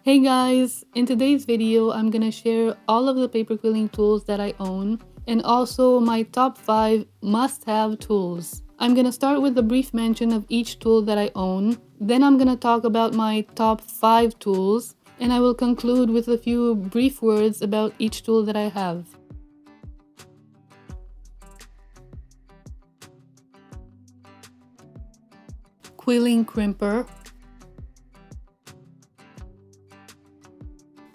Hey guys, in today's video I'm gonna share all of the paper quilling tools that I own and also my top 5 must-have tools. I'm gonna start with a brief mention of each tool that I own, then I'm gonna talk about my top 5 tools, and I will conclude with a few brief words about each tool that I have. Quilling crimper,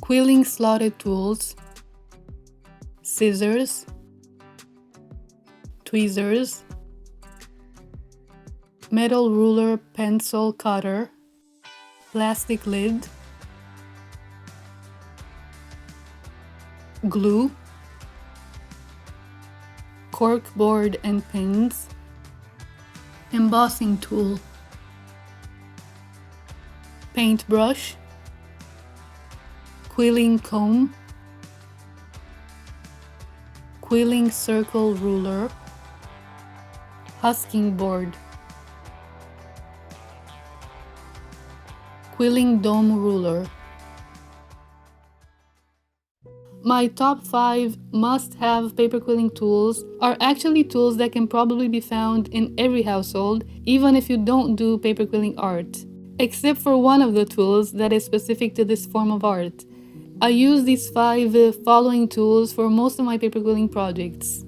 quilling slotted tools, scissors, tweezers, metal ruler pencil cutter, plastic lid, glue, cork board and pins, embossing tool, paintbrush, quilling comb, quilling circle ruler, husking board, quilling dome ruler. My top 5 must-have paper quilling tools are actually tools that can probably be found in every household, even if you don't do paper quilling art. Except for one of the tools that is specific to this form of art. I use these 5 following tools for most of my paper quilling projects.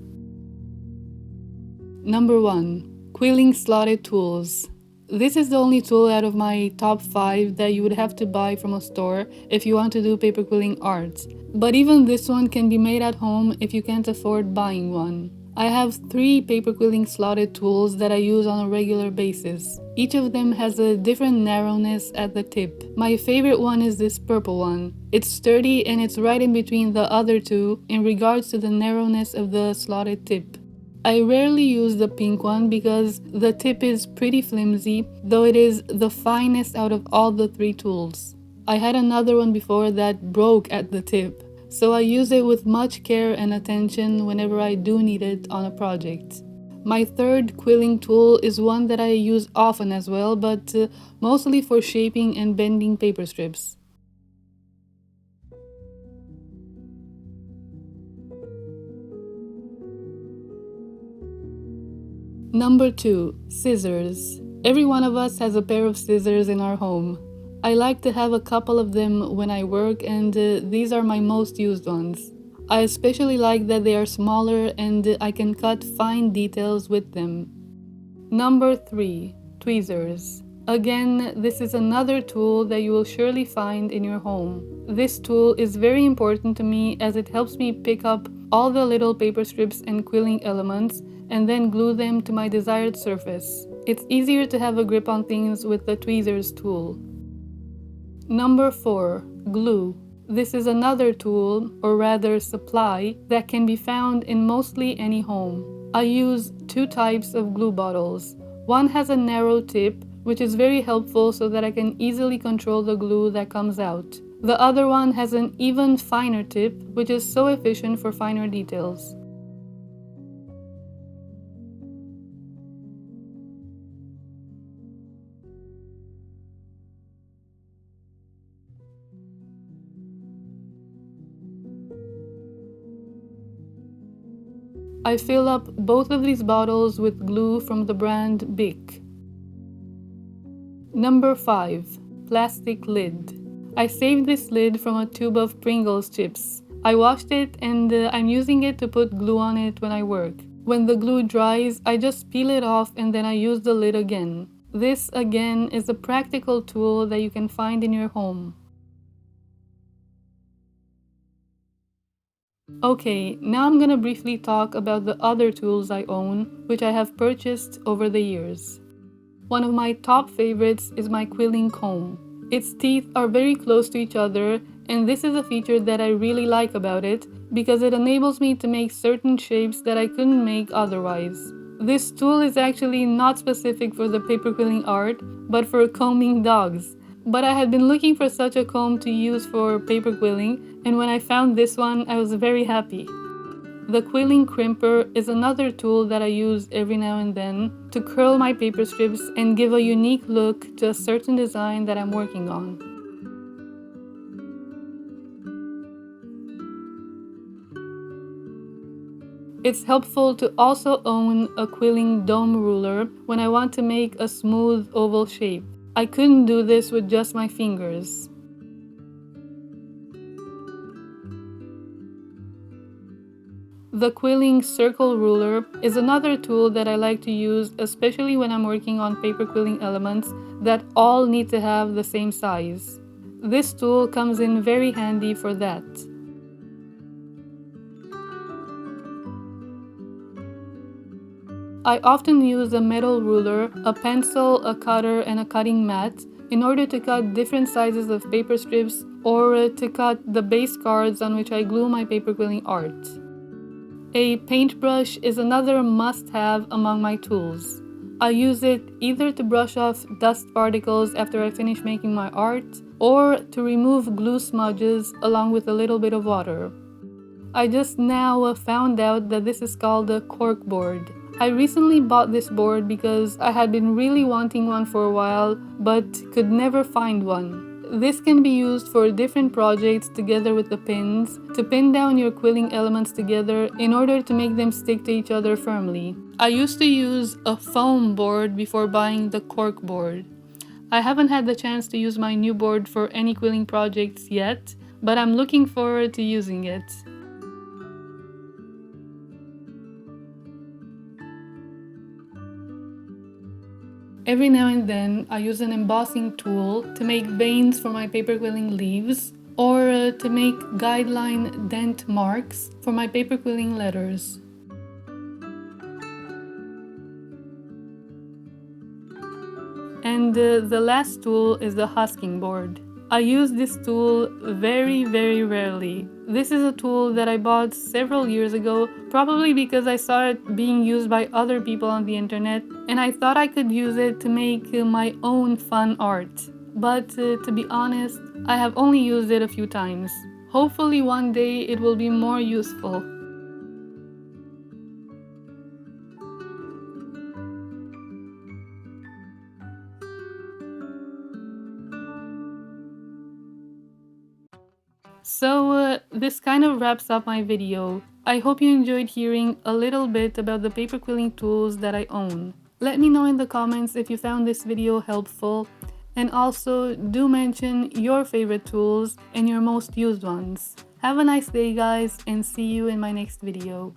Number 1. Quilling slotted tools. This is the only tool out of my top 5 that you would have to buy from a store if you want to do paper quilling art. But even this one can be made at home if you can't afford buying one. I have 3 paper quilling slotted tools that I use on a regular basis. Each of them has a different narrowness at the tip. My favorite one is this purple one. It's sturdy and it's right in between the other two in regards to the narrowness of the slotted tip. I rarely use the pink one because the tip is pretty flimsy, though it is the finest out of all the 3 tools. I had another one before that broke at the tip, so I use it with much care and attention whenever I do need it on a project. My third quilling tool is one that I use often as well, but mostly for shaping and bending paper strips. Number 2. Scissors. Every one of us has a pair of scissors in our home. I like to have a couple of them when I work, and these are my most used ones. I especially like that they are smaller and I can cut fine details with them. Number 3. Tweezers. Again, this is another tool that you will surely find in your home. This tool is very important to me as it helps me pick up all the little paper strips and quilling elements and then glue them to my desired surface. It's easier to have a grip on things with the tweezers tool. Number 4. Glue. This is another tool, or rather supply, that can be found in mostly any home. I use 2 types of glue bottles. One has a narrow tip, which is very helpful so that I can easily control the glue that comes out. The other one has an even finer tip, which is so efficient for finer details. I fill up both of these bottles with glue from the brand Bic. Number 5. Plastic lid. I saved this lid from a tube of Pringles chips. I washed it and I'm using it to put glue on it when I work. When the glue dries, I just peel it off and then I use the lid again. This, again, is a practical tool that you can find in your home. Okay, now I'm gonna briefly talk about the other tools I own, which I have purchased over the years. One of my top favorites is my quilling comb. Its teeth are very close to each other, and this is a feature that I really like about it because it enables me to make certain shapes that I couldn't make otherwise. This tool is actually not specific for the paper quilling art, but for combing dogs. But I had been looking for such a comb to use for paper quilling, and when I found this one, I was very happy. The quilling crimper is another tool that I use every now and then to curl my paper strips and give a unique look to a certain design that I'm working on. It's helpful to also own a Quilling dome ruler when I want to make a smooth oval shape. I couldn't do this with just my fingers. The Quilling circle ruler is another tool that I like to use, especially when I'm working on paper quilling elements that all need to have the same size. This tool comes in very handy for that. I often use a metal ruler, a pencil, a cutter, and a cutting mat in order to cut different sizes of paper strips or to cut the base cards on which I glue my paper quilling art. A paintbrush is another must-have among my tools. I use it either to brush off dust particles after I finish making my art, or to remove glue smudges along with a little bit of water. I just now found out that this is called a cork board. I recently bought this board because I had been really wanting one for a while, but could never find one. This can be used for different projects together with the pins to pin down your quilling elements together in order to make them stick to each other firmly. I used to use a foam board before buying the cork board. I haven't had the chance to use my new board for any quilling projects yet, but I'm looking forward to using it. Every now and then, I use an embossing tool to make veins for my paper quilling leaves or to make guideline dent marks for my paper quilling letters. And the last tool is the husking board. I use this tool very rarely. This is a tool that I bought several years ago, probably because I saw it being used by other people on the internet, and I thought I could use it to make my own fun art. But to be honest, I have only used it a few times. Hopefully one day it will be more useful. So this kind of wraps up my video. I hope you enjoyed hearing a little bit about the paper quilling tools that I own. Let me know in the comments if you found this video helpful, and also do mention your favorite tools and your most used ones. Have a nice day guys, and see you in my next video.